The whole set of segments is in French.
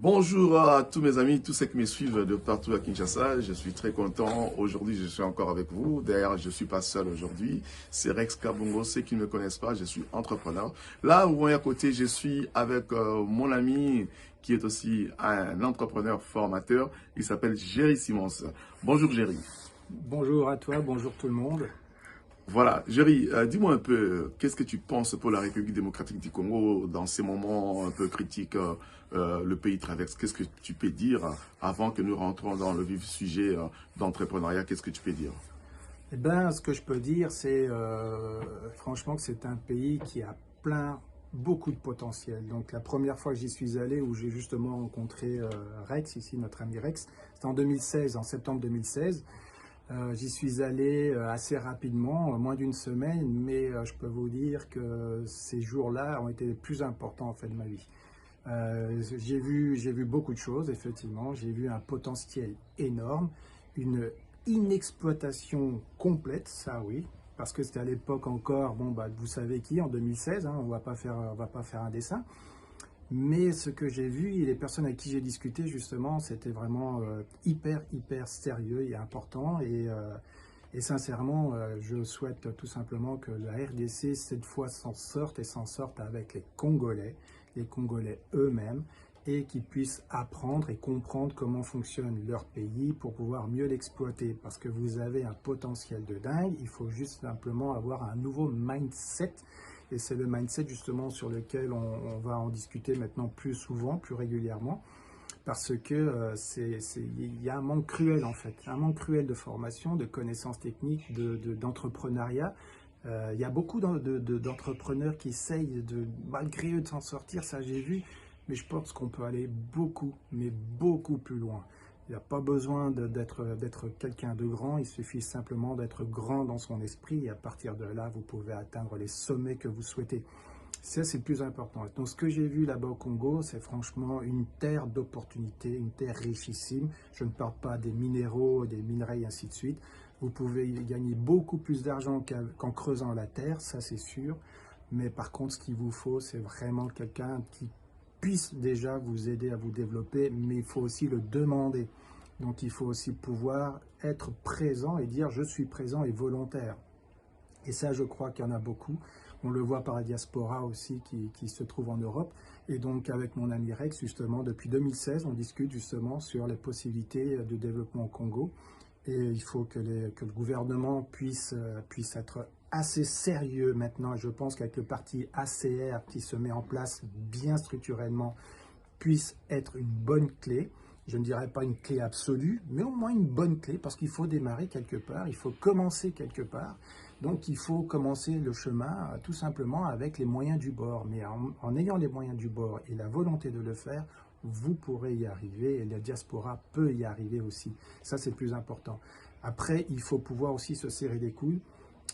Bonjour à tous mes amis, tous ceux qui me suivent de partout à Kinshasa. Je suis très content. Aujourd'hui, je suis encore avec vous. D'ailleurs, je ne suis pas seul aujourd'hui. C'est Rex Kabongo. Ceux qui ne me connaissent pas, je suis entrepreneur. Là, vous voyez à côté, je suis avec mon ami qui est aussi un entrepreneur formateur. Il s'appelle Géry Simons. Bonjour Géry. Bonjour à toi, bonjour tout le monde. Voilà, Géry, dis-moi un peu, qu'est-ce que tu penses pour la République démocratique du Congo dans ces moments un peu critiques le pays traverse? Qu'est-ce que tu peux dire avant que nous rentrons dans le vif sujet d'entrepreneuriat? Qu'est-ce que tu peux dire? Eh bien, ce que je peux dire, c'est franchement que c'est un pays qui a beaucoup de potentiel. Donc la première fois que j'y suis allé, où j'ai justement rencontré Rex, ici notre ami Rex, c'était en 2016, en septembre 2016. J'y suis allé assez rapidement, moins d'une semaine, mais je peux vous dire que ces jours-là ont été les plus importants en fait de ma vie. J'ai vu beaucoup de choses, effectivement. J'ai vu un potentiel énorme, une inexploitation complète, ça oui, parce que c'était à l'époque encore, bon bah vous savez qui, en 2016, hein, on va pas faire un dessin. Mais ce que j'ai vu et les personnes avec qui j'ai discuté, justement, c'était vraiment hyper sérieux et important. Et sincèrement, je souhaite tout simplement que la RDC, cette fois, s'en sorte et s'en sorte avec les Congolais eux-mêmes, et qu'ils puissent apprendre et comprendre comment fonctionne leur pays pour pouvoir mieux l'exploiter. Parce que vous avez un potentiel de dingue, il faut juste simplement avoir un nouveau mindset. Et c'est le mindset justement sur lequel on va en discuter maintenant plus souvent, plus régulièrement, parce que il y a un manque cruel en fait, un manque cruel de formation, de connaissances techniques, d'entrepreneuriat. Il y a beaucoup d'entrepreneurs qui essayent malgré eux de s'en sortir, ça j'ai vu, mais je pense qu'on peut aller mais beaucoup plus loin. Il n'y a pas besoin d'être quelqu'un de grand, il suffit simplement d'être grand dans son esprit et à partir de là, vous pouvez atteindre les sommets que vous souhaitez. Ça, c'est le plus important. Donc, ce que j'ai vu là-bas au Congo, c'est franchement une terre d'opportunités, une terre richissime. Je ne parle pas des minéraux, des minerais, et ainsi de suite. Vous pouvez y gagner beaucoup plus d'argent qu'en creusant la terre, ça c'est sûr. Mais par contre, ce qu'il vous faut, c'est vraiment quelqu'un qui puisse déjà vous aider à vous développer, mais il faut aussi le demander. Donc il faut aussi pouvoir être présent et dire je suis présent et volontaire. Et ça, je crois qu'il y en a beaucoup. On le voit par la diaspora aussi qui se trouve en Europe. Et donc avec mon ami Rex, justement, depuis 2016, on discute justement sur les possibilités de développement au Congo. Et il faut que le gouvernement puisse être assez sérieux maintenant. Je pense qu'avec le parti ACR qui se met en place bien structurellement, puisse être une bonne clé. Je ne dirais pas une clé absolue, mais au moins une bonne clé, parce qu'il faut démarrer quelque part, il faut commencer quelque part. Donc il faut commencer le chemin tout simplement avec les moyens du bord. Mais en ayant les moyens du bord et la volonté de le faire, vous pourrez y arriver et la diaspora peut y arriver aussi. Ça, c'est le plus important. Après, il faut pouvoir aussi se serrer les couilles.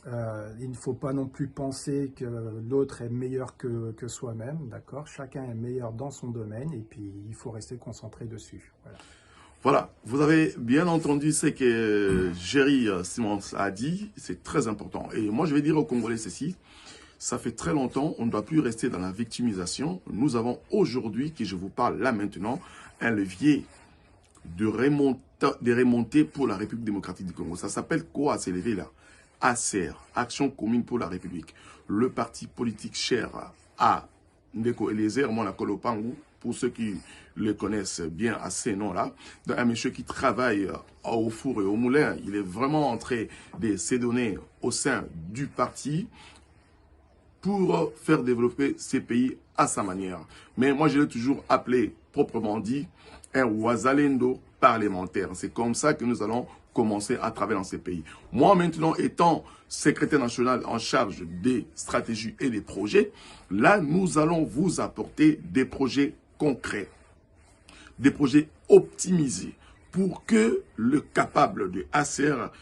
Il ne faut pas non plus penser que l'autre est meilleur que soi-même, d'accord? Chacun est meilleur dans son domaine et puis il faut rester concentré dessus. Voilà. Voilà, vous avez bien entendu ce que Géry Simons a dit, c'est très important. Et moi, je vais dire aux Congolais ceci. Ça fait très longtemps, on ne doit plus rester dans la victimisation. Nous avons aujourd'hui, que je vous parle là maintenant, un levier de remontée pour la République démocratique du Congo. Ça s'appelle quoi ces leviers-là? ACR, Action commune pour la République. Le parti politique cher à Ndeko Eliezer, Mona Kolopangu, pour ceux qui le connaissent bien à ces noms-là, un monsieur qui travaille au four et au moulin. Il est vraiment entré de ses données au sein du parti pour faire développer ces pays à sa manière. Mais moi, je l'ai toujours appelé, proprement dit, un Ouazalendo parlementaire. C'est comme ça que nous allons commencer à travailler dans ces pays. Moi, maintenant, étant secrétaire national en charge des stratégies et des projets, là, nous allons vous apporter des projets concrets, des projets optimisés pour que le capable de ACR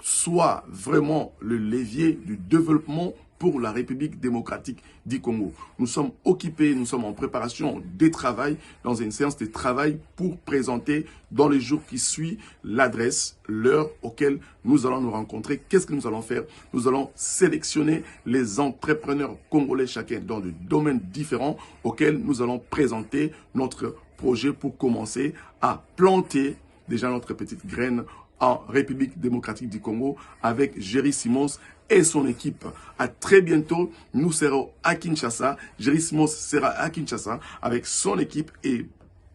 soit vraiment le levier du développement pour la République démocratique du Congo. Nous sommes occupés, nous sommes en préparation des travaux, dans une séance de travail pour présenter dans les jours qui suivent l'adresse, l'heure auquel nous allons nous rencontrer. Qu'est-ce que nous allons faire? Nous allons sélectionner les entrepreneurs congolais, chacun dans des domaines différents, auxquels nous allons présenter notre projet pour commencer à planter déjà notre petite graine en République démocratique du Congo avec Géry Simons et son équipe. À très bientôt, nous serons à Kinshasa. Géry Simons sera à Kinshasa avec son équipe et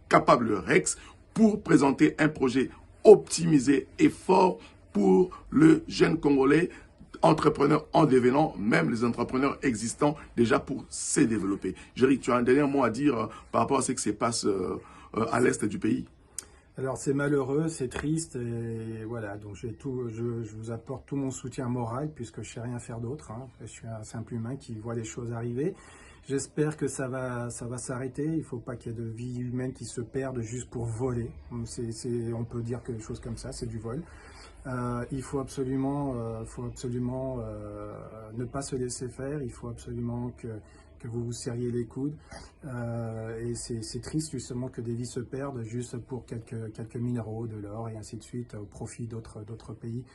Capable Rex pour présenter un projet optimisé et fort pour le jeune Congolais, entrepreneurs en devenant, même les entrepreneurs existants déjà pour se développer. Géry, tu as un dernier mot à dire par rapport à ce qui se passe à l'est du pays? Alors c'est malheureux, c'est triste et voilà, donc je vous apporte tout mon soutien moral puisque je ne sais rien faire d'autre, hein. Je suis un simple humain qui voit les choses arriver. J'espère que ça va s'arrêter, il ne faut pas qu'il y ait de vie humaine qui se perde juste pour voler. On peut dire que des choses comme ça, c'est du vol. Il faut absolument ne pas se laisser faire, il faut absolument que vous vous serriez les coudes. Et c'est triste justement que des vies se perdent juste pour quelques minéraux, de l'or et ainsi de suite, au profit d'autres pays.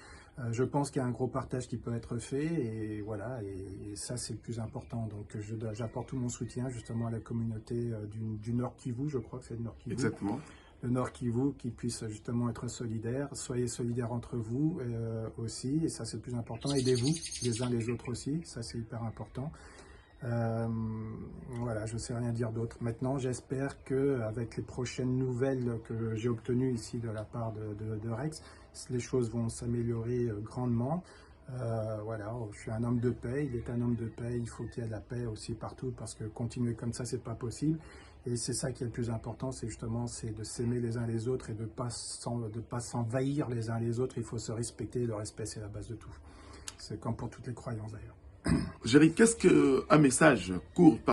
Je pense qu'il y a un gros partage qui peut être fait et voilà, et ça c'est le plus important. Donc j'apporte tout mon soutien justement à la communauté du Nord Kivu, je crois que c'est le Nord Kivu. Exactement. Le Nord Kivu, qui puisse justement être solidaire. Soyez solidaires entre vous aussi, et ça c'est le plus important. Aidez-vous les uns les autres aussi, ça c'est hyper important. Voilà, je ne sais rien dire d'autre. Maintenant, j'espère qu'avec les prochaines nouvelles que j'ai obtenues ici de la part de Rex, les choses vont s'améliorer grandement. Voilà, je suis un homme de paix, il est un homme de paix, il faut qu'il y ait de la paix aussi partout parce que continuer comme ça, c'est pas possible. Et c'est ça qui est le plus important, c'est justement de s'aimer les uns les autres et de pas s'envahir les uns les autres. Il faut se respecter, le respect c'est la base de tout. C'est comme pour toutes les croyances d'ailleurs. Géry, qu'est-ce qu'un message court